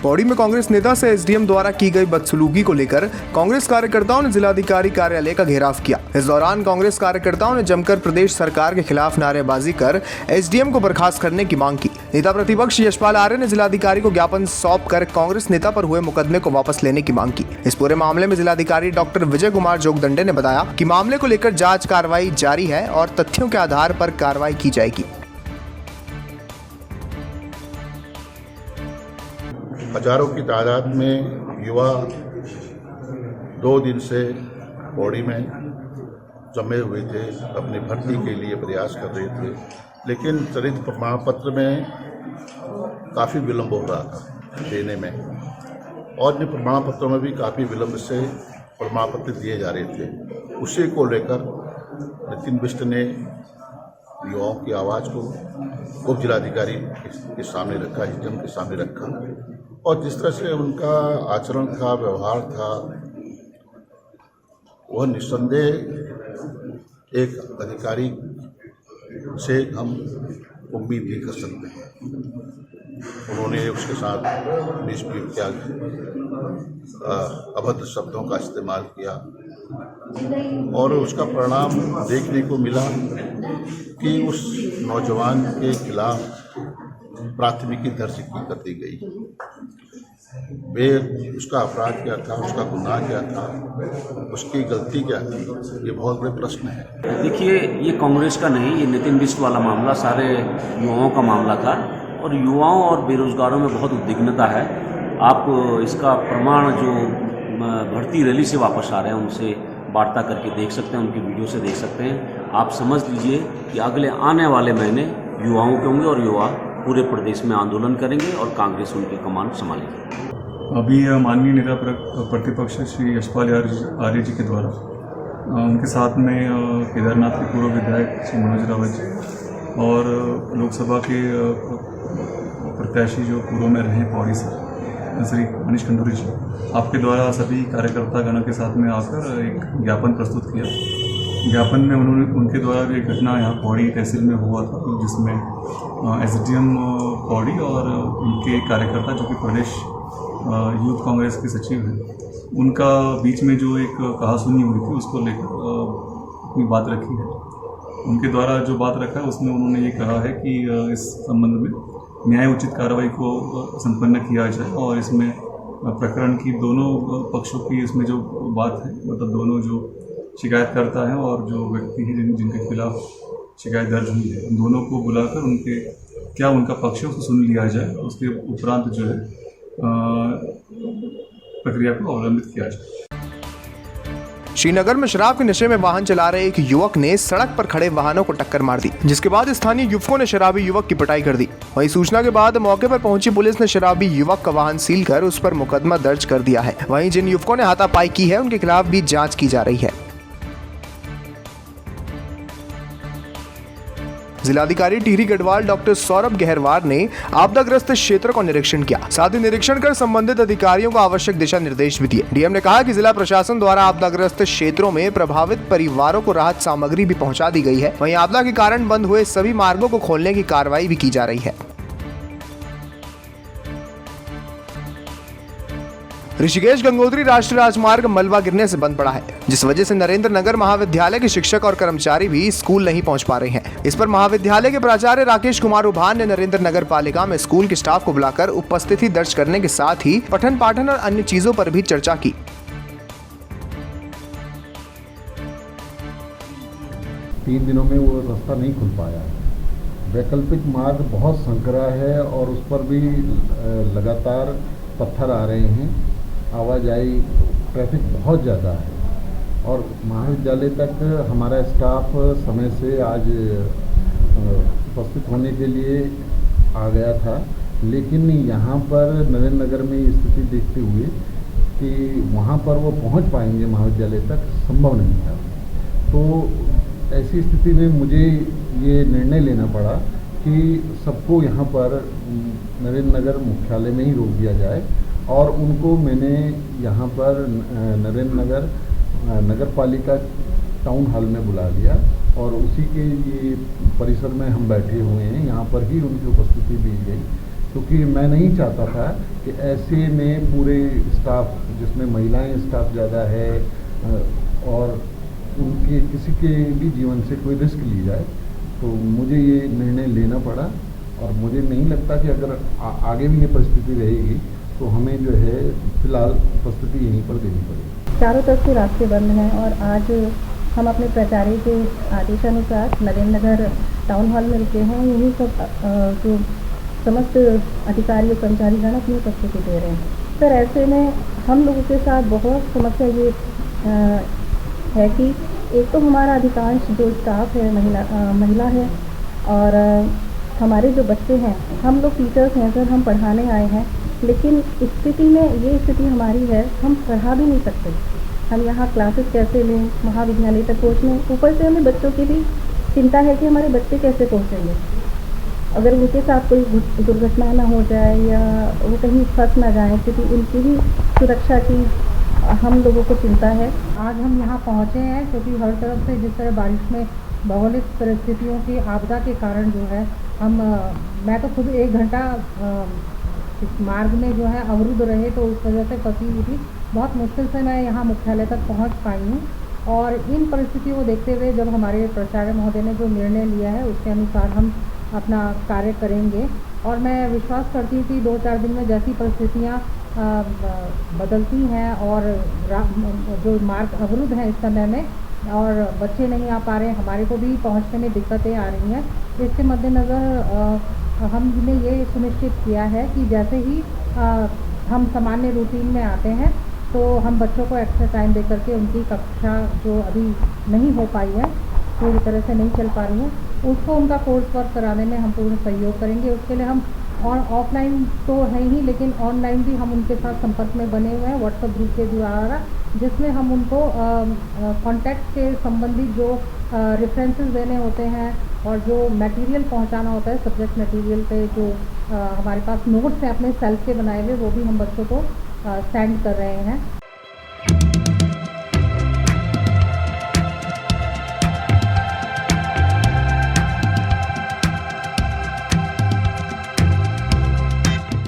पौड़ी में कांग्रेस नेता से एसडीएम द्वारा की गई बदसलूकी को लेकर कांग्रेस कार्यकर्ताओं ने जिलाधिकारी कार्यालय का घेराव किया। इस दौरान कांग्रेस कार्यकर्ताओं ने जमकर प्रदेश सरकार के खिलाफ नारेबाजी कर एसडीएम को बर्खास्त करने की मांग की। नेता प्रतिपक्ष यशपाल आर्य ने जिलाधिकारी को ज्ञापन सौंप कर कांग्रेस नेता पर हुए मुकदमे को वापस लेने की मांग की। इस पूरे मामले में जिलाधिकारी डॉक्टर विजय कुमार जोगदंडे ने बताया कि मामले को लेकर जांच कार्रवाई जारी है और तथ्यों के आधार पर कार्रवाई की जाएगी। हजारों की तादाद में युवा 2 दिन से पौड़ी में जमे हुए थे, अपनी भर्ती के लिए प्रयास कर रहे थे, लेकिन चरित्र प्रमाण पत्र में काफ़ी विलंब हो रहा था देने में, और इन प्रमाण पत्रों में भी काफ़ी विलंब से प्रमाण पत्र दिए जा रहे थे। उसी को लेकर नितिन बिष्ट ने युवाओं की आवाज़ को उप जिलाधिकारी के सामने रखा, एसडीएम के सामने रखा, और जिस तरह से उनका आचरण था, व्यवहार था, वह निस्संदेह एक अधिकारी से हम उम्मीद नहीं कर सकते हैं। उन्होंने उसके साथ मिसबिहेव किया, अभद्र शब्दों का इस्तेमाल किया, और उसका परिणाम देखने को मिला कि उस नौजवान के खिलाफ प्राथमिकी दर्ज कर दी गई। उसका अपराध क्या था, उसका गुनाह क्या था, उसकी गलती क्या थी, ये बहुत बड़े प्रश्न है। देखिए, ये कांग्रेस का नहीं, ये नितिन बिष्ट वाला मामला सारे युवाओं का मामला था, और युवाओं और बेरोजगारों में बहुत उद्विग्नता है। आप इसका प्रमाण जो भर्ती रैली से वापस आ रहे हैं उनसे वार्ता करके देख सकते हैं, उनकी वीडियो से देख सकते हैं। आप समझ लीजिए कि अगले आने वाले महीने युवाओं के होंगे और युवा पूरे प्रदेश में आंदोलन करेंगे और कांग्रेस उनकी कमान संभालेगी। अभी माननीय नेता प्रतिपक्ष श्री यशपाल आर्य जी के द्वारा उनके साथ में केदारनाथ के पूर्व विधायक श्री मनोज रावत जी और लोकसभा के प्रत्याशी जो पूर्व में रहे पौड़ी से श्री मनीष खंडूरी जी, आपके द्वारा सभी कार्यकर्ता गणों के साथ में आकर एक ज्ञापन प्रस्तुत किया। ज्ञापन में उनके द्वारा भी एक घटना यहाँ पौड़ी तहसील में हुआ था, जिसमें एसडीएम पौड़ी और उनके कार्यकर्ता जो कि प्रदेश यूथ कांग्रेस के सचिव हैं, उनका बीच में जो एक कहासुनी हुई थी उसको लेकर अपनी बात रखी है। उनके द्वारा जो बात रखा है उसमें उन्होंने ये कहा है कि इस संबंध में न्याय उचित कार्रवाई को संपन्न किया जाए, और इसमें प्रकरण की दोनों पक्षों की इसमें जो बात है, मतलब दोनों जो शिकायतकर्ता हैं और जो व्यक्ति हैं जिनके खिलाफ शिकायत दर्ज हुई है, दोनों को बुलाकर उनके क्या उनका पक्ष है उसको सुन लिया जाए। उसके उपरांत जो है प्रक्रिया को अवलंबित किया जाए। श्रीनगर में शराब के नशे में वाहन चला रहे एक युवक ने सड़क पर खड़े वाहनों को टक्कर मार दी, जिसके बाद स्थानीय युवकों ने शराबी युवक की पिटाई कर दी। वहीं सूचना के बाद मौके पर पहुंची पुलिस ने शराबी युवक का वाहन सील कर उस पर मुकदमा दर्ज कर दिया है। वहीं जिन युवकों ने हाथापाई की है उनके खिलाफ भी जांच की जा रही है। जिलाधिकारी टिहरी गढ़वाल डॉक्टर सौरभ गहरवार ने आपदाग्रस्त क्षेत्रों का निरीक्षण किया। साथ ही निरीक्षण कर संबंधित अधिकारियों को आवश्यक दिशा निर्देश भी दिए। डीएम ने कहा कि जिला प्रशासन द्वारा आपदाग्रस्त क्षेत्रों में प्रभावित परिवारों को राहत सामग्री भी पहुंचा दी गई है। वहीं आपदा के कारण बंद हुए सभी मार्गों को खोलने की कार्रवाई भी की जा रही है। ऋषिकेश गंगोत्री राष्ट्रीय राजमार्ग मलबा गिरने से बंद पड़ा है, जिस वजह से नरेंद्र नगर महाविद्यालय के शिक्षक और कर्मचारी भी स्कूल नहीं पहुंच पा रहे हैं। इस पर महाविद्यालय के प्राचार्य राकेश कुमार उभान ने नरेंद्र नगर पालिका में स्कूल के स्टाफ को बुलाकर उपस्थिति दर्ज करने के साथ ही पठन पाठन और अन्य चीजों पर भी चर्चा की। 3 दिनों में वो रास्ता नहीं खुल पाया। वैकल्पिक मार्ग बहुत संकरा है और उस पर भी लगातार पत्थर आ रहे हैं, आवाजाही ट्रैफिक बहुत ज़्यादा है, और महाविद्यालय तक हमारा स्टाफ समय से आज उपस्थित होने के लिए आ गया था, लेकिन यहाँ पर नरेंद्र नगर में स्थिति देखते हुए कि वहाँ पर वो पहुँच पाएंगे महाविद्यालय तक संभव नहीं था। तो ऐसी स्थिति में मुझे ये निर्णय लेना पड़ा कि सबको यहाँ पर नरेंद्र नगर मुख्यालय में ही रोक दिया जाए, और उनको मैंने यहाँ पर नरेंद्र नगर नगर पालिका टाउन हॉल में बुला लिया, और उसी के ये परिसर में हम बैठे हुए हैं। यहाँ पर ही उनकी उपस्थिति दी गई क्योंकि मैं नहीं चाहता था कि ऐसे में पूरे स्टाफ, जिसमें महिलाएं स्टाफ ज़्यादा है और उनके किसी के भी जीवन से कोई रिस्क ली जाए, तो मुझे ये निर्णय लेना पड़ा। और मुझे नहीं लगता कि अगर आगे भी ये परिस्थिति रहेगी तो हमें जो है फिलहाल उपस्थिति यहीं पर देनी पड़ेगी। चारों तरफ से रास्ते बंद हैं और आज हम अपने प्राचार्य के आदेशानुसार नरेंद्र नगर टाउन हॉल में रुके हैं। यही सब जो समस्त अधिकारी और कर्मचारीगण अपनी उपस्थिति दे रहे हैं। सर, ऐसे में हम लोगों के साथ बहुत समस्या ये है कि एक तो हमारा अधिकांश जो स्टाफ है महिला है और हमारे जो बच्चे हैं, हम लोग टीचर्स हैं सर, हम पढ़ाने आए हैं, लेकिन स्थिति में ये स्थिति हमारी है, हम पढ़ा भी नहीं सकते। हम यहाँ क्लासेस कैसे लें, महाविद्यालय तक पहुँचने, ऊपर से हमें बच्चों की भी चिंता है कि हमारे बच्चे कैसे पहुँचेंगे, अगर उनके साथ कोई दुर्घटना ना हो जाए या वो कहीं फंस ना जाए, क्योंकि उनकी भी सुरक्षा की हम लोगों को चिंता है। आज हम यहाँ पहुँचे हैं क्योंकि हर तरफ से जिस तरह बारिश में भौगोलिक परिस्थितियों की आपदा के कारण जो है मैं तो खुद 1 घंटा इस मार्ग में जो है अवरुद्ध रहे, तो उस वजह से फंसी हुई थी। बहुत मुश्किल से मैं यहाँ मुख्यालय तक पहुँच पाई हूँ और इन परिस्थितियों को देखते हुए जब हमारे प्राचार्य महोदय ने जो निर्णय लिया है उसके अनुसार हम अपना कार्य करेंगे। और मैं विश्वास करती हूँ कि 2-4 दिन में जैसी परिस्थितियाँ बदलती हैं और जो मार्ग अवरुद्ध है इस समय में और बच्चे नहीं आ पा रहे हैं, हमारे को भी पहुंचने में दिक्कतें आ रही हैं, इसके मद्देनज़र हमने ये सुनिश्चित किया है कि जैसे ही हम सामान्य रूटीन में आते हैं तो हम बच्चों को एक्स्ट्रा टाइम दे करके उनकी कक्षा जो अभी नहीं हो पाई है, पूरी तरह से नहीं चल पा रही है, उसको उनका कोर्स वर्क कराने में हम पूर्ण सहयोग करेंगे। उसके लिए हम ऑफलाइन तो है ही, लेकिन ऑनलाइन भी हम उनके साथ संपर्क में बने हुए हैं व्हाट्सएप ग्रुप के द्वारा, जिसमें हम उनको कॉन्टैक्ट के संबंधित जो रेफरेंसेस देने होते हैं और जो मटेरियल पहुंचाना होता है, सब्जेक्ट मटेरियल पे जो हमारे पास नोट्स हैं अपने सेल्फ के बनाए हुए, वो भी हम बच्चों को सेंड कर रहे हैं।